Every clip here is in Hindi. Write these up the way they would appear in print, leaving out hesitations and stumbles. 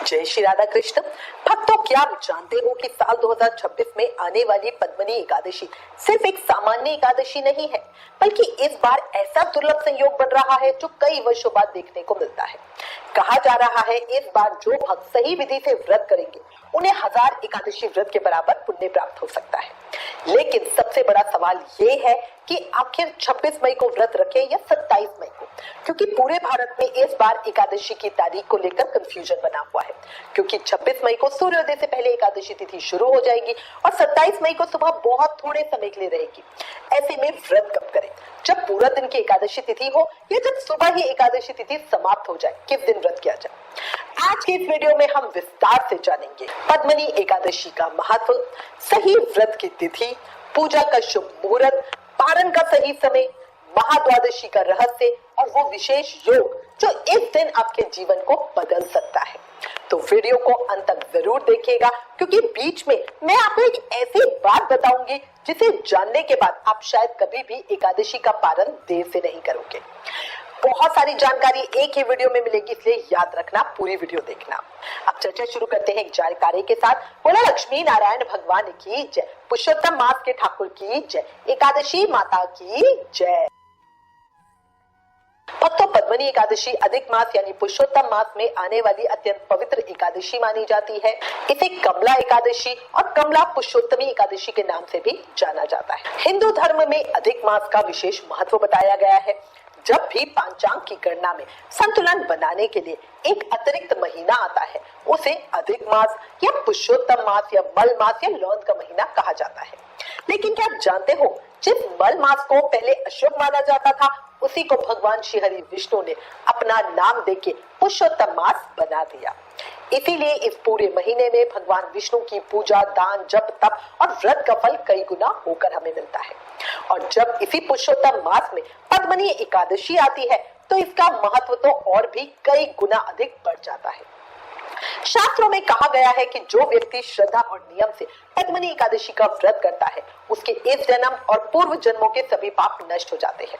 जय श्री राधा कृष्ण। भक्तों, क्या आप जानते हो कि साल 2026 में आने वाली पद्मनी एकादशी सिर्फ एक सामान्य एकादशी नहीं है, बल्कि इस बार ऐसा दुर्लभ संयोग बन रहा है जो कई वर्षों बाद देखने को मिलता है। कहा जा रहा है इस बार जो भक्त सही विधि से व्रत करेंगे उन्हें 1000 एकादशी व्रत के बराबर पुण्य प्राप्त हो सकता है। लेकिन सबसे बड़ा सवाल ये है कि आखिर 26 मई को व्रत रखें या 27 मई को, क्योंकि पूरे भारत में इस बार एकादशी की तारीख को लेकर कंफ्यूजन बना हुआ है। क्योंकि 26 मई को सूर्योदय से पहले एकादशी तिथि शुरू हो जाएगी और 27 मई को सुबह बहुत थोड़े समय के लिए रहेगी। ऐसे में व्रत कब करें, जब पूरा दिन की एकादशी तिथि हो या जब सुबह ही एकादशी तिथि समाप्त हो जाए, किस दिन व्रत किया जाए। आज के इस वीडियो में हम विस्तार से जानेंगे पद्मनी एकादशी का महत्व, सही व्रत की तिथि, पूजा का शुभ मुहूर्त, पारण का सही समय, महाद्वादशी का रहस्य और वो विशेष योग जो इस दिन आपके जीवन को बदल सकता है। तो वीडियो को अंत तक जरूर देखिएगा, क्योंकि बीच में मैं आपको एक ऐसी बात बताऊंगी जिसे जानने के बाद आप शायद कभी भी एकादशी का पारण देर से नहीं करोगे। बहुत सारी जानकारी एक ही वीडियो में मिलेगी, इसलिए याद रखना, पूरी वीडियो देखना। अब चर्चा शुरू करते हैं एक जानकारी के साथ। बोला लक्ष्मी नारायण भगवान की जय, पुरुषोत्तम मास के ठाकुर की जय, एकादशी माता की जय। भक्तों, पद्मनी एकादशी अधिक मास यानी पुरुषोत्तम मास में आने वाली अत्यंत पवित्र एकादशी मानी जाती है। इसे कमला एकादशी और कमला पुरुषोत्तमी एकादशी के नाम से भी जाना जाता है। हिंदू धर्म में अधिक मास का विशेष महत्व बताया गया है। जब भी पांचांग की गणना में संतुलन बनाने के लिए एक अतिरिक्त महीना आता है, उसे अधिक मास या पुरुषोत्तम मास या मल मास या लौंद का महीना कहा जाता है। लेकिन क्या आप जानते हो, जिस मल मास को पहले अशुभ माना जाता था, उसी को भगवान श्री हरि विष्णु ने अपना नाम देके पुरुषोत्तम मास बना दिया। इसीलिए इस पूरे महीने में भगवान विष्णु की पूजा, दान, जप, तप और व्रत का फल कई गुना होकर हमें मिलता है। और जब इसी पुरुषोत्तम मास में पद्मनी एकादशी आती है, तो इसका महत्व तो और भी कई गुना अधिक बढ़ जाता है। शास्त्रों में कहा गया है कि जो व्यक्ति श्रद्धा और नियम से पद्मनी एकादशी का व्रत करता है, उसके इस जन्म और पूर्व जन्मों के सभी पाप नष्ट हो जाते हैं,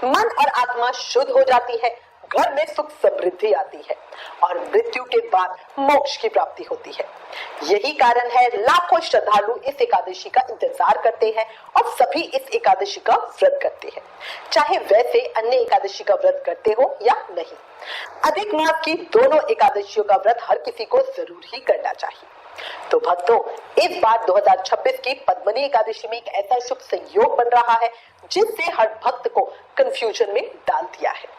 मन और आत्मा शुद्ध हो जाती है, घर में सुख समृद्धि आती है और मृत्यु के बाद मोक्ष की प्राप्ति होती है। यही कारण है लाखों श्रद्धालु इस एकादशी का इंतजार करते हैं और सभी इस एकादशी का व्रत करते हैं, चाहे वैसे अन्य एकादशी का व्रत करते हो या नहीं। अधिक मास की दोनों एकादशियों का व्रत हर किसी को जरूर ही करना चाहिए। तो भक्तों, इस बार 2026 की पद्मनी एकादशी में एक ऐसा शुभ संयोग बन रहा है जिससे हर भक्त को कंफ्यूजन में डाल दिया है।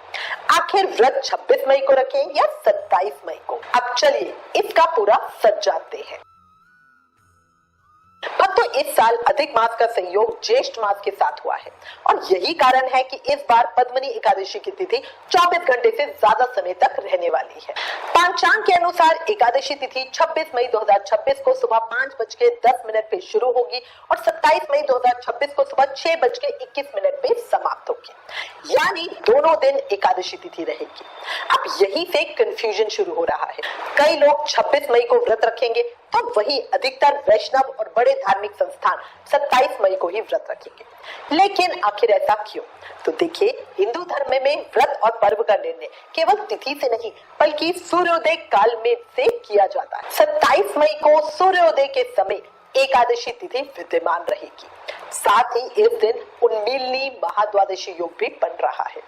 आखिर व्रत 26 मई को रखें या 27 मई को? अब चलिए इसका पूरा सच जानते हैं। भक्तों, इस साल अधिक मास का संयोग ज्येष्ठ मास के साथ हुआ है और यही कारण है कि इस बार पद्मनी एकादशी की तिथि 24 घंटे से ज्यादा समय तक रहने वाली है। पांचांग के अनुसार एकादशी तिथि 26 मई 2026 को सुबह 5:10 पे शुरू होगी और 27 मई 2026 को सुबह 6:21 पे समाप्त होगी, यानी दोनों दिन एकादशी तिथि रहेगी। अब यही से कंफ्यूजन शुरू हो रहा है। कई लोग 26 मई को व्रत रखेंगे, तो वही अधिकतर वैष्णव और बड़े धार्मिक संस्थान 27 मई को ही व्रत रखेंगे। लेकिन आखिर ऐसा क्यों? तो देखिए, हिंदू धर्म में व्रत और पर्व का निर्णय केवल तिथि से नहीं बल्कि सूर्योदय काल में से किया जाता है। 27 मई को सूर्योदय के समय एकादशी तिथि विद्यमान रहेगी। साथ ही इस दिन उन्मीलनी महाद्वादशी योग भी बन रहा है।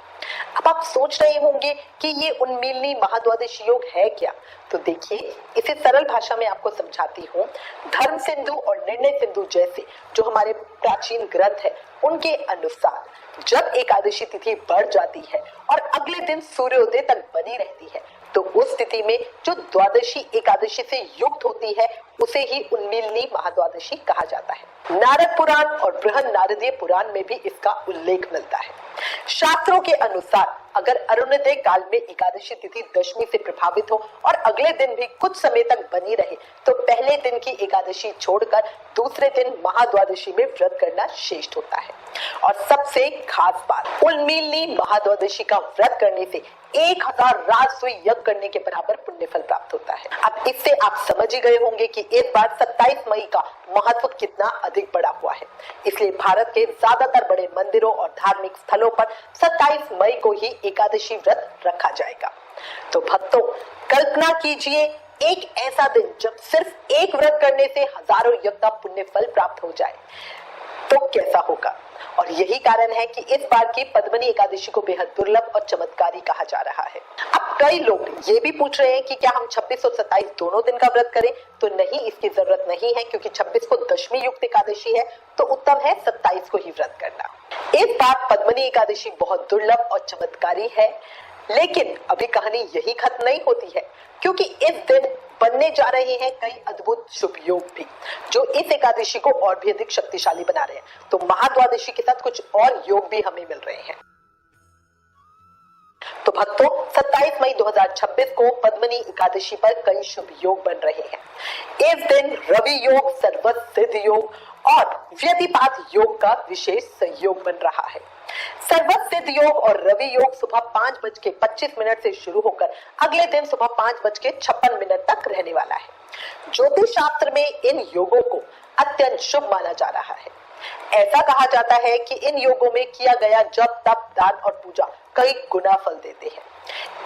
अब आप सोच रहे होंगे कि ये उन्मीलनी महाद्वादशी योग है क्या? तो देखिए, इसे सरल भाषा में आपको समझाती हूँ। धर्म सिंधु और निर्णय सिंधु जैसे जो हमारे प्राचीन ग्रंथ है, उनके अनुसार जब एकादशी तिथि बढ़ जाती है और अगले दिन सूर्योदय तक बनी रहती है, तो उस स्थिति में जो द्वादशी एकादशी से युक्त होती है, उसे ही उन्मीलनी महाद्वादशी कहा जाता है। नारद पुराण और बृहद नारदीय पुराण में भी इसका उल्लेख मिलता है। शास्त्रों के अनुसार अगर अरुणोदय काल में एकादशी तिथि दशमी से प्रभावित हो और अगले दिन भी कुछ समय तक बनी रहे, तो पहले दिन की एकादशी छोड़कर दूसरे दिन महाद्वादशी में व्रत करना श्रेष्ठ होता है। और सबसे खास बात, उन्मीलनी महाद्वादशी का व्रत करने से 1000 राजसूय यज्ञ करने के बराबर पुण्य फल प्राप्त होता है। अब इससे आप समझ ही गए होंगे कि इस बार 27 मई का महत्व कितना अधिक बढ़ा हुआ है। इसलिए भारत के ज्यादातर बड़े मंदिरों और धार्मिक स्थलों पर 27 मई को ही एकादशी व्रत रखा जाएगा। तो भक्तों, कल्पना कीजिए एक ऐसा दिन जब सिर्फ एक व्रत करने से हजारों यज्ञ का पुण्य फल प्राप्त हो जाए तो कैसा होगा। और यही कारण है कि इस बार की पद्मनी एकादशी को बेहद दुर्लभ और चमत्कारी कहा जा रहा है। अब कई लोग ये भी पूछ रहे हैं कि क्या हम 26 और 27 दोनों दिन का व्रत करें, तो नहीं, इसकी जरूरत नहीं है, क्योंकि 26 को दशमी युक्त एकादशी है तो उत्तम है 27 को ही व्रत करना। इस बार पद्मनी एकादशी बहुत दुर्लभ और चमत्कारी है, लेकिन अभी कहानी यही खत्म नहीं होती है, क्योंकि इस दिन बनने जा रहे हैं कई अद्भुत शुभ योग भी, जो इस एकादशी को और भी अधिक शक्तिशाली बना रहे हैं। तो महाद्वादशी के साथ कुछ और योग भी हमें मिल रहे हैं। तो भक्तों, 27 मई 2026 को पद्मनी एकादशी पर कई शुभ योग बन रहे हैं। इस दिन रवि योग, सर्वसिद्ध योग और व्यतिपात योग का विशेष संयोग बन रहा है। सर्वसिद्ध योग और रवि योग सुबह 5:25 से शुरू होकर अगले दिन सुबह 5:56 तक रहने वाला है। ज्योतिष शास्त्र में इन योगों को अत्यंत शुभ माना जा रहा है। ऐसा कहा जाता है कि इन योगों में किया गया जप, तप, दान और पूजा कई गुना फल देते हैं।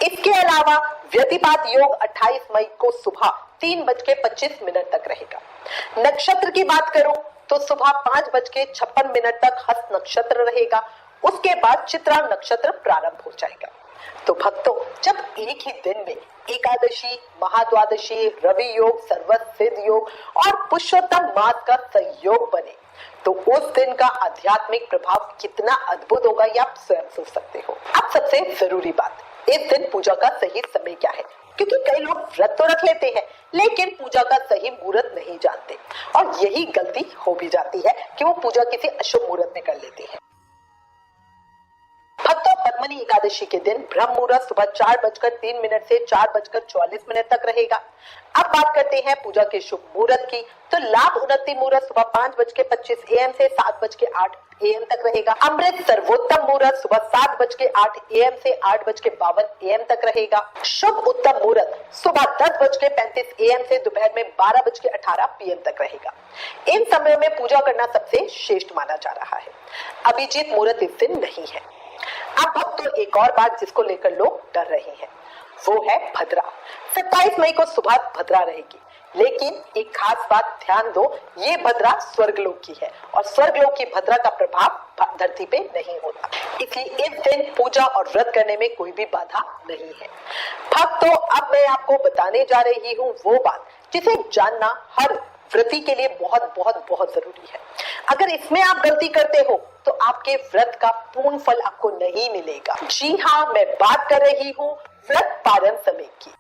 इसके अलावा व्यतिपात योग 28 मई को सुबह 3:25 तक रहेगा। नक्षत्र की बात करूं तो सुबह 5:56 तक हस्त नक्षत्र रहेगा। उसके बाद चित्रा नक्षत्र प्रारंभ हो जाएगा। तो भक्तों, जब एक ही दिन में एकादशी, महाद्वादशी, रवि योग, सर्वसिद्ध योग और पुरुषोत्तम मास का संयोग बने तो उस दिन का आध्यात्मिक प्रभाव कितना अद्भुत होगा, ये आप स्वयं सोच सकते हो। अब सबसे जरूरी बात, इस दिन पूजा का सही समय क्या है, क्योंकि कई लोग व्रत तो रख लेते हैं लेकिन पूजा का सही मुहूर्त नहीं जानते, और यही गलती हो भी जाती है कि वो पूजा किसी अशुभ मुहूर्त में कर लेते हैं। भक्तों, पद्मनी एकादशी के दिन ब्रह्म मुहूर्त सुबह 4:03 से 4:44 तक रहेगा। अब बात करते हैं पूजा के शुभ मुहूर्त की, तो लाभ उन्नति मुहूर्त सुबह 5:25 AM से 7:08 AM तक रहेगा। अमृत सर्वोत्तम मुहूर्त सुबह 7:08 AM से 8:52 AM तक रहेगा। शुभ उत्तम मुहूर्त सुबह 10:35 AM से दोपहर में 12:18 PM तक रहेगा। इन समयों में पूजा करना सबसे श्रेष्ठ माना जा रहा है। अभिजीत मुहूर्त इस दिन नहीं है। अब भक्तों, एक और बात जिसको लेकर लोग डर रहे हैं वो है भद्रा। 27 मई को सुबह भद्रा रहेगी, लेकिन एक खास बात ध्यान दो, ये भद्रा स्वर्गलोक की है और स्वर्गलोक की भद्रा का प्रभाव धरती पे नहीं होता, इसलिए इस दिन पूजा और व्रत करने में कोई भी बाधा नहीं है। भक्तों, अब मैं आपको बताने जा रही हूँ वो बात जिसे जानना हर व्रती के लिए बहुत बहुत बहुत जरूरी है। अगर इसमें आप गलती करते हो तो आपके व्रत का पूर्ण फल आपको नहीं मिलेगा। जी हाँ, मैं बात कर रही हूँ व्रत पारण समय की।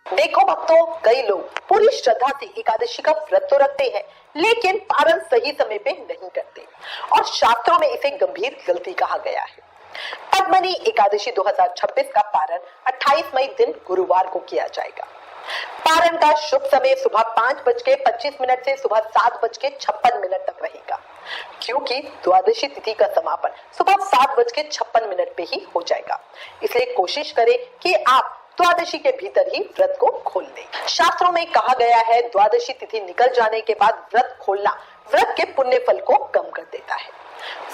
देखो भक्तों, कई लोग पूरी श्रद्धा से एकादशी का व्रत तो रखते हैं लेकिन पारण सही समय पे नहीं करते, और शास्त्रों में इसे गंभीर गलती कहा गया है। पद्मनी एकादशी 2026 का पारण 28 मई दिन गुरुवार को किया जाएगा। पारण का शुभ समय सुबह 5:25 से सुबह 7:56 तक रहेगा, क्योंकि द्वादशी तिथि का समापन सुबह 7:56 पे ही हो जाएगा। इसलिए कोशिश करें कि आप द्वादशी के भीतर ही व्रत को खोल लें। शास्त्रों में कहा गया है द्वादशी तिथि निकल जाने के बाद व्रत खोलना व्रत के पुण्य फल को कम कर देता है।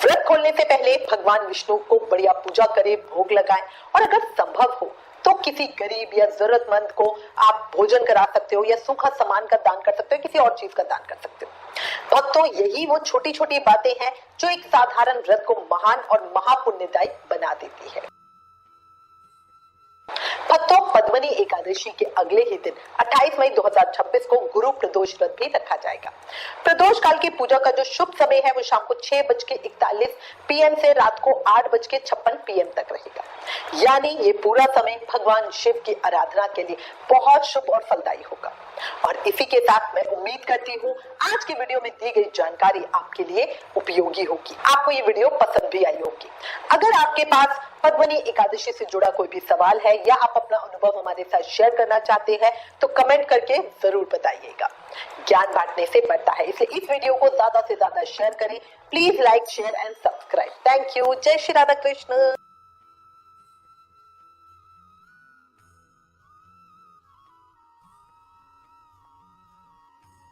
व्रत खोलने से पहले भगवान विष्णु को बढ़िया पूजा करें, भोग लगाएं, और अगर संभव हो तो किसी गरीब या जरूरतमंद को आप भोजन करा सकते हो या सूखा सामान का दान कर सकते हो, किसी और चीज का दान कर सकते हो। भक्तों, यही वो छोटी छोटी बातें हैं जो एक साधारण व्रत को महान और महापुण्यदायी बना देती है। भक्तों, पद्मनी एकादशी के अगले ही दिन 28 मई 2026 को गुरु प्रदोष व्रत भी रखा जाएगा। प्रदोष काल की पूजा का जो शुभ समय है वो शाम को 6:41 PM से रात को 8:56 PM तक रहेगा। यानी ये पूरा समय भगवान शिव की आराधना के लिए बहुत शुभ और फलदायी होगा। और इसी के साथ मैं उम्मीद करती हूँ आज की वीडियो में दी गई जानकारी आपके लिए उपयोगी होगी, आपको ये वीडियो पसंद भी आई होगी। अगर आपके पास पद्मनी एकादशी से जुड़ा कोई भी सवाल है या आप अपना अनुभव हमारे साथ शेयर करना चाहते हैं तो कमेंट करके जरूर बताइएगा। ज्ञान बांटने से बढ़ता है, इसलिए इस वीडियो को ज्यादा से ज्यादा शेयर करें। Please like, share and subscribe. Thank you. जय श्री राधा कृष्ण।